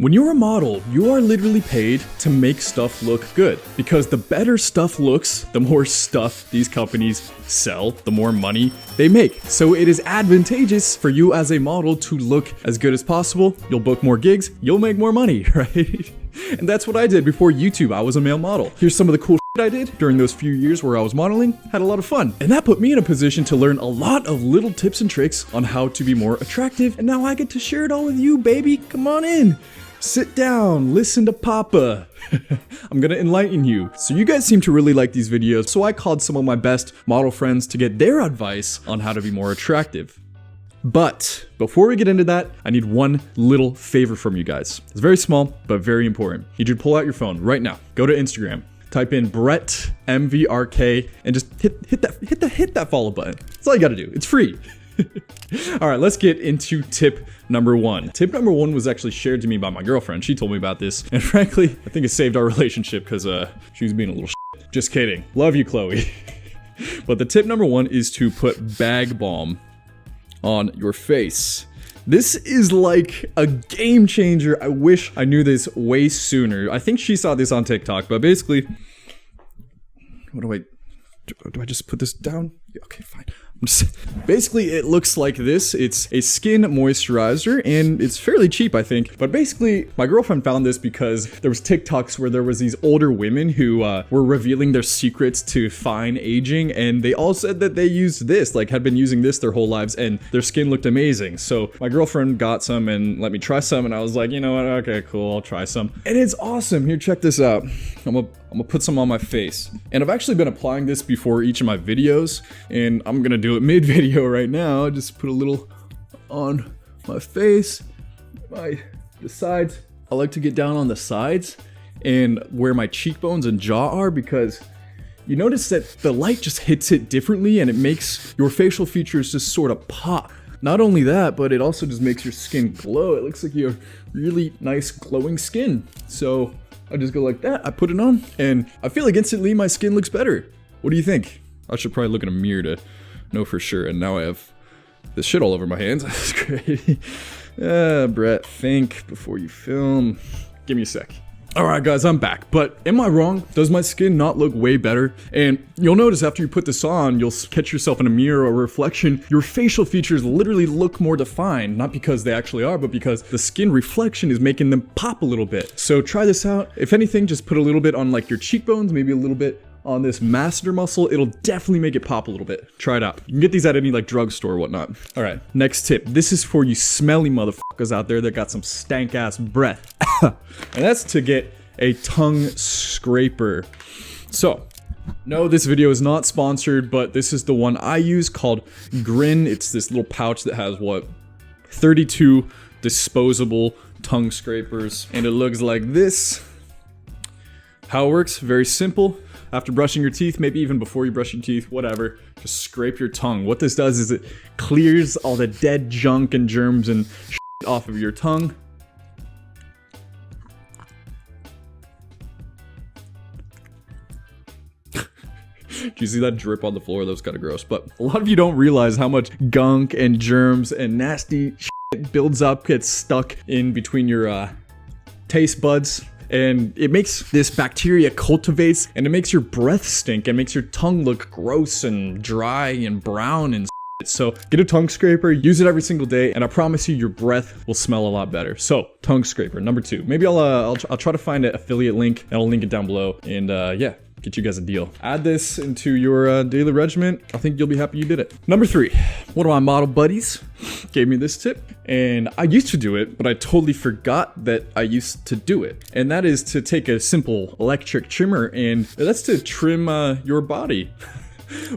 When you're a model, you are literally paid to make stuff look good, because the better stuff looks, the more stuff these companies sell, the more money they make. So it is advantageous for you as a model to look as good as possible. You'll book more gigs, you'll make more money, right? And that's what I did before YouTube. I was a male model. Here's some of the cool shit I did during those few years where I was modeling. Had a lot of fun. And that put me in a position to learn a lot of little tips and tricks on how to be more attractive. And now I get to share it all with you, baby. Come on in. Sit down, listen to Papa. I'm gonna enlighten you. So you guys seem to really like these videos, so I called some of my best model friends to get their advice on how to be more attractive. But before we get into that, I need one little favor from you guys. It's very small, but very important. I need you to pull out your phone right now. Go to Instagram, type in Brett MVRK, and just hit that follow button. That's all you gotta do. It's free. All right, let's get into tip number one. Tip number one was actually shared to me by my girlfriend. She told me about this, and frankly, I think it saved our relationship because she was being a little shit. Just kidding. Love you, Chloe. But the tip number one is to put bag balm on your face. This is like a game changer. I wish I knew this way sooner. I think she saw this on TikTok, but basically, do I just put this down? Yeah, okay, fine. Basically, it looks like this. It's a skin moisturizer, and it's fairly cheap, I think. But basically, my girlfriend found this because there was TikToks where there was these older women who were revealing their secrets to fine aging, and they all said that they used this, like had been using this their whole lives, and their skin looked amazing. So my girlfriend got some and let me try some, and I was like, you know what? Okay, cool, I'll try some. And it's awesome. Here, check this out. I'm gonna put some on my face. And I've actually been applying this before each of my videos, and I'm gonna do it mid-video right now. Just put a little on my face, the sides. I like to get down on the sides and where my cheekbones and jaw are, because you notice that the light just hits it differently and it makes your facial features just sort of pop. Not only that, but it also just makes your skin glow. It looks like you have really nice glowing skin. So I just go like that, I put it on, and I feel like instantly my skin looks better. What do you think? I should probably look in a mirror to know for sure, and now I have this shit all over my hands. That's great. Brett, think before you film. Give me a sec. Alright guys, I'm back, but am I wrong? Does my skin not look way better? And you'll notice after you put this on, you'll catch yourself in a mirror or reflection, your facial features literally look more defined, not because they actually are, but because the skin reflection is making them pop a little bit. So try this out. If anything, just put a little bit on like your cheekbones, maybe a little bit on this masseter muscle. It'll definitely make it pop a little bit. Try it out. You can get these at any like drugstore or whatnot. All right, next tip. This is for you smelly motherfuckers out there that got some stank ass breath. And that's to get a tongue scraper. So, no, this video is not sponsored, but this is the one I use called Grin. It's this little pouch that has 32 disposable tongue scrapers, and it looks like this. How it works, very simple. After brushing your teeth, maybe even before you brush your teeth, whatever, just scrape your tongue. What this does is it clears all the dead junk and germs and shit off of your tongue. Do you see that drip on the floor? That was kind of gross. But a lot of you don't realize how much gunk and germs and nasty shit builds up, gets stuck in between your taste buds. And it makes this bacteria cultivates, and it makes your breath stink and makes your tongue look gross and dry and brown and shit. So get a tongue scraper, use it every single day, and I promise you your breath will smell a lot better. So tongue scraper, number 2. Maybe I'll try to find an affiliate link, and I'll link it down below. And yeah, get you guys a deal. Add this into your daily regimen. I think you'll be happy you did it. Number 3, one of my model buddies gave me this tip, and I used to do it, but I totally forgot that I used to do it. And that is to take a simple electric trimmer, and that's to trim your body.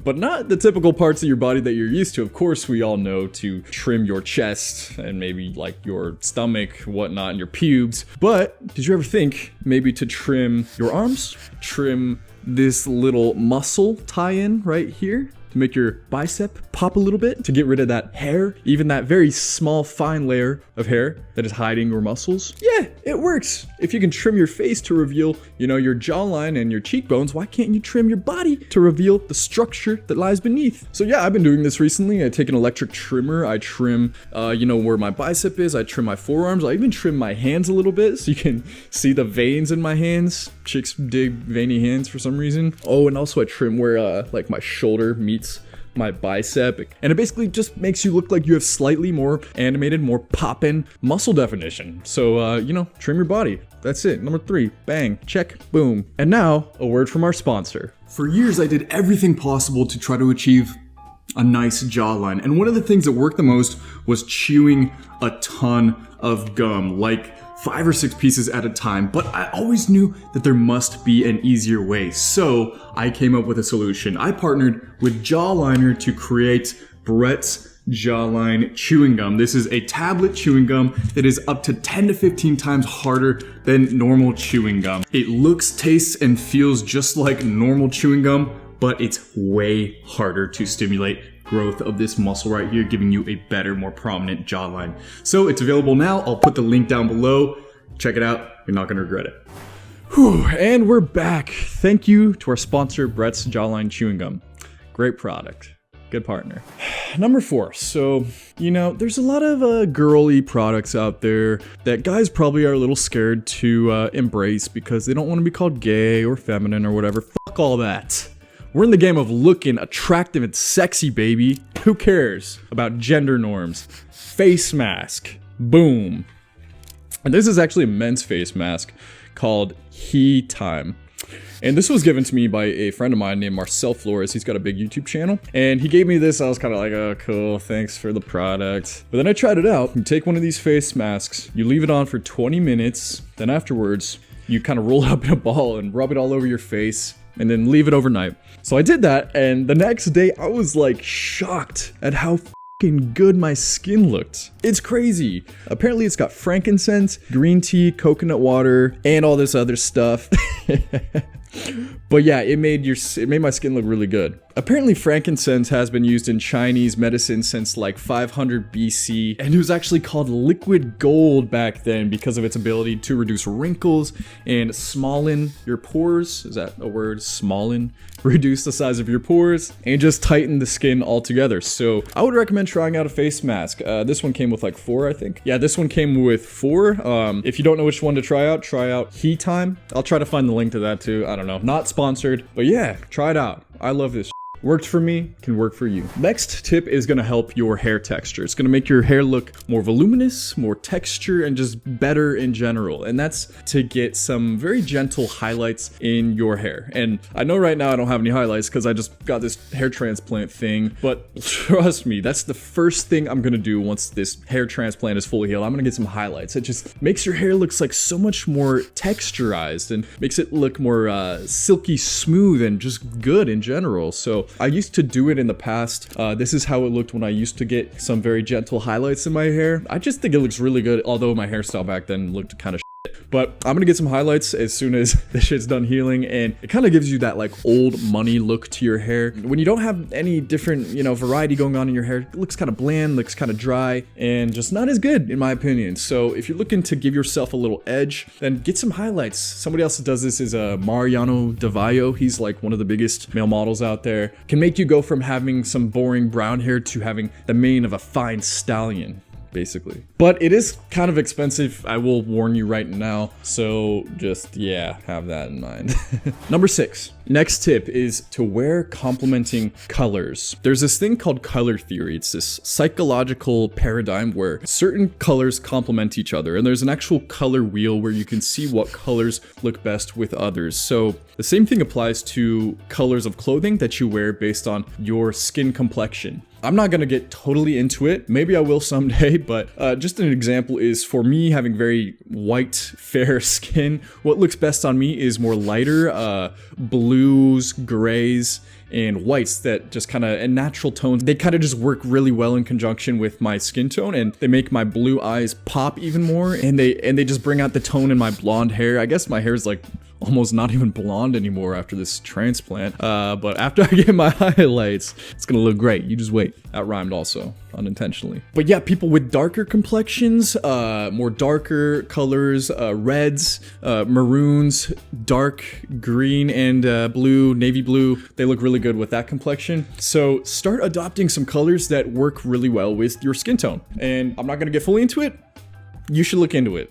But not the typical parts of your body that you're used to. Of course, we all know to trim your chest and maybe like your stomach, whatnot, and your pubes. But did you ever think maybe to trim your arms? Trim this little muscle tie-in right here to make your bicep pop a little bit, to get rid of that hair, even that very small fine layer of hair that is hiding your muscles. Yeah, it works. If you can trim your face to reveal, your jawline and your cheekbones, why can't you trim your body to reveal the structure that lies beneath? So yeah, I've been doing this recently. I take an electric trimmer, I trim, where my bicep is, I trim my forearms, I even trim my hands a little bit so you can see the veins in my hands. Chicks dig veiny hands for some reason. Oh, and also I trim where like my shoulder meets my bicep, and it basically just makes you look like you have slightly more animated, more poppin' muscle definition. So trim your body. That's it. Number 3, bang, check, boom. And now a word from our sponsor. For years I did everything possible to try to achieve a nice jawline, and one of the things that worked the most was chewing a ton of gum, like 5 or 6 pieces at a time, but I always knew that there must be an easier way. So I came up with a solution. I partnered with Jawliner to create Brett's Jawline Chewing Gum. This is a tablet chewing gum that is up to 10 to 15 times harder than normal chewing gum. It looks, tastes, and feels just like normal chewing gum, but it's way harder to stimulate growth of this muscle right here, giving you a better, more prominent jawline. So it's available now. I'll put the link down below. Check it out. You're not gonna regret it. Whew, and we're back. Thank you to our sponsor, Brett's Jawline Chewing Gum. Great product. Good partner. Number 4. So, there's a lot of girly products out there that guys probably are a little scared to embrace because they don't want to be called gay or feminine or whatever. Fuck all that. We're in the game of looking attractive and sexy, baby. Who cares about gender norms? Face mask. Boom. And this is actually a men's face mask called He Time. And this was given to me by a friend of mine named Marcel Flores. He's got a big YouTube channel. And he gave me this. I was kind of like, oh, cool. Thanks for the product. But then I tried it out. You take one of these face masks. You leave it on for 20 minutes. Then afterwards, you kind of roll it up in a ball and rub it all over your face. And then leave it overnight. So I did that, and the next day I was like shocked at how fucking good my skin looked. It's crazy. Apparently it's got frankincense, green tea, coconut water, and all this other stuff. But yeah, it made my skin look really good. Apparently frankincense has been used in Chinese medicine since like 500 BC, and it was actually called liquid gold back then because of its ability to reduce wrinkles and smollen your pores. Is that a word? Smollen? Reduce the size of your pores and just tighten the skin altogether. So I would recommend trying out a face mask. This one came with like 4, I think. Yeah, this one came with 4. If you don't know which one to try out He Time. I'll try to find the link to that too. I don't know. Not sponsored, but yeah, try it out. I love this. Worked for me, can work for you. Next tip is gonna help your hair texture. It's gonna make your hair look more voluminous, more texture, and just better in general. And that's to get some very gentle highlights in your hair. And I know right now I don't have any highlights because I just got this hair transplant thing, but trust me, that's the first thing I'm gonna do once this hair transplant is fully healed. I'm gonna get some highlights. It just makes your hair looks like so much more texturized and makes it look more silky smooth and just good in general. So I used to do it in the past. This is how it looked when I used to get some very gentle highlights in my hair. I just think it looks really good, although my hairstyle back then looked kind of but I'm gonna get some highlights as soon as this shit's done healing, and it kind of gives you that like old money look to your hair. When you don't have any different, variety going on in your hair, it looks kind of bland, looks kind of dry, and just not as good in my opinion. So if you're looking to give yourself a little edge, then get some highlights. Somebody else that does this is Mariano Devayo. He's like one of the biggest male models out there. Can make you go from having some boring brown hair to having the mane of a fine stallion, basically. But it is kind of expensive, I will warn you right now, so just have that in mind. Number 6, next tip is to wear complementing colors. There's this thing called color theory. It's this psychological paradigm where certain colors complement each other, and there's an actual color wheel where you can see what colors look best with others. So the same thing applies to colors of clothing that you wear based on your skin complexion. I'm not gonna get totally into it. Maybe I will someday, but just an example is for me having very white, fair skin, what looks best on me is more lighter blues, grays, and whites that just kind of, and natural tones. They kind of just work really well in conjunction with my skin tone, and they make my blue eyes pop even more, and they just bring out the tone in my blonde hair. I guess my hair is like almost not even blonde anymore after this transplant. But after I get my highlights, it's gonna look great. You just wait. That rhymed also. unintentionally. But yeah, people with darker complexions, more darker colors, reds, maroons, dark green and blue, navy blue, they look really good with that complexion. So start adopting some colors that work really well with your skin tone. And I'm not gonna get fully into it. You should look into it.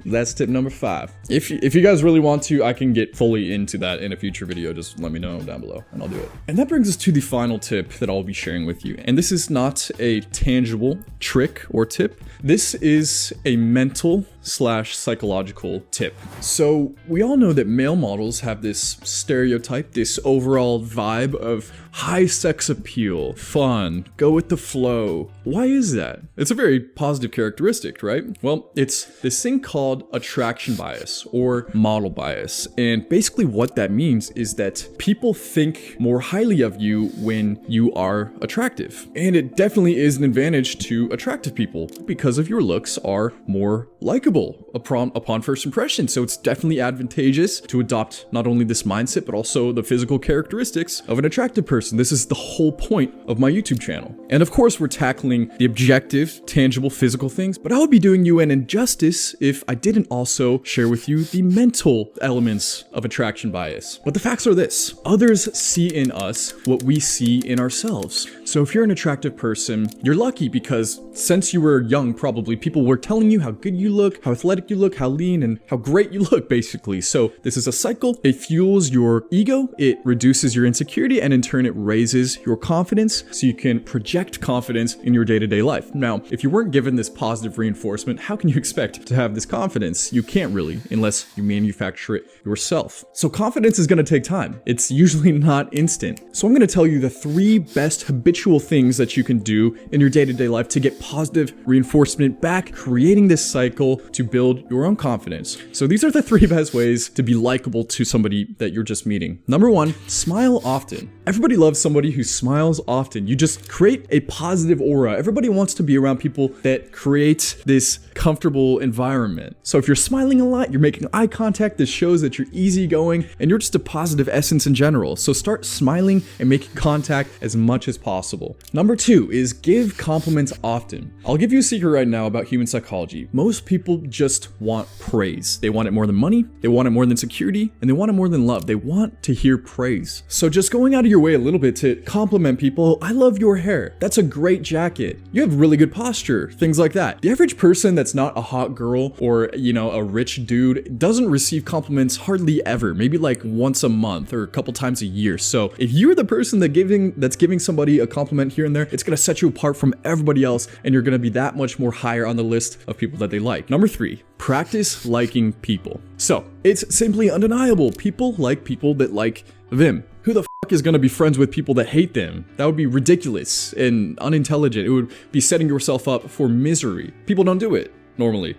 That's tip number 5. If you guys really want to, I can get fully into that in a future video. Just let me know down below and I'll do it. And that brings us to the final tip that I'll be sharing with you. And this is not a tangible trick or tip. This is a mental / psychological tip. So we all know that male models have this stereotype, this overall vibe of high sex appeal, fun, go with the flow. Why is that? It's a very positive characteristic, right? Well, it's this thing called attraction bias or model bias. And basically what that means is that people think more highly of you when you are attractive. And it definitely is an advantage to attractive people because of your looks are more likable upon first impression. So it's definitely advantageous to adopt not only this mindset, but also the physical characteristics of an attractive person. This is the whole point of my YouTube channel. And of course, we're tackling the objective, tangible, physical things, but I would be doing you an injustice if I didn't also share with you the mental elements of attraction bias. But the facts are this: others see in us what we see in ourselves. So if you're an attractive person, you're lucky because since you were young, probably people were telling you how good you look, how athletic you look, how lean, and how great you look, basically. So this is a cycle. It fuels your ego, it reduces your insecurity, and in turn, it raises your confidence so you can project confidence in your day-to-day life. Now, if you weren't given this positive reinforcement, how can you expect to have this confidence? You can't really, unless you manufacture it yourself. So confidence is going to take time. It's usually not instant. So I'm going to tell you the 3 best habitual things that you can do in your day-to-day life to get positive reinforcement back, creating this cycle to build your own confidence. So these are the 3 best ways to be likable to somebody that you're just meeting. Number 1, smile often. Everybody loves somebody who smiles often. You just create a positive aura. Everybody wants to be around people that create this comfortable environment. So if you're smiling a lot, you're making eye contact, this shows that you're easygoing and you're just a positive essence in general. So start smiling and making contact as much as possible. Number 2 is give compliments often. I'll give you a secret right now about human psychology. Most people just want praise. They want it more than money, they want it more than security, and they want it more than love. They want to hear praise. So just going out of your way a little bit to compliment people. I love your hair. That's a great jacket. You have really good posture. Things like that. The average person that's not a hot girl or, a rich dude doesn't receive compliments hardly ever. Maybe like once a month or a couple times a year. So if you're the person that's giving somebody a compliment here and there, it's going to set you apart from everybody else and you're going to be that much more higher on the list of people that they like. Number 3, practice liking people. So it's simply undeniable. People like people that like them. Who the fuck is going to be friends with people that hate them? That would be ridiculous and unintelligent. It would be setting yourself up for misery. People don't do it normally.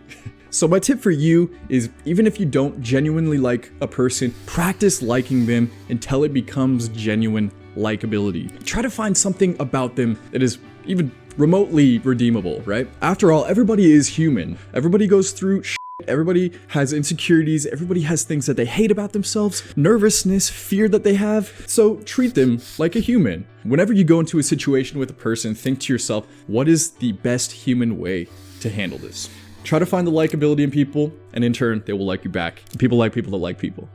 So my tip for you is, even if you don't genuinely like a person, practice liking them until it becomes genuine likability. Try to find something about them that is even remotely redeemable, right? After all, everybody is human. Everybody goes through shit. Everybody has insecurities. Everybody has things that they hate about themselves, nervousness, fear that they have. So treat them like a human. Whenever you go into a situation with a person, think to yourself, what is the best human way to handle this? Try to find the likability in people, and in turn, they will like you back. People like people that like people.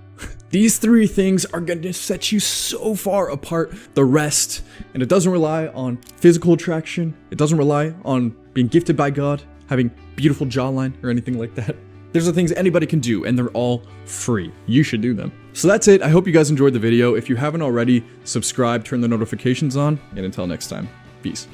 These 3 things are going to set you so far apart the rest. And it doesn't rely on physical attraction. It doesn't rely on being gifted by God, having beautiful jawline or anything like that. There's the things anybody can do, and they're all free. You should do them. So that's it. I hope you guys enjoyed the video. If you haven't already, subscribe, turn the notifications on, and until next time, peace.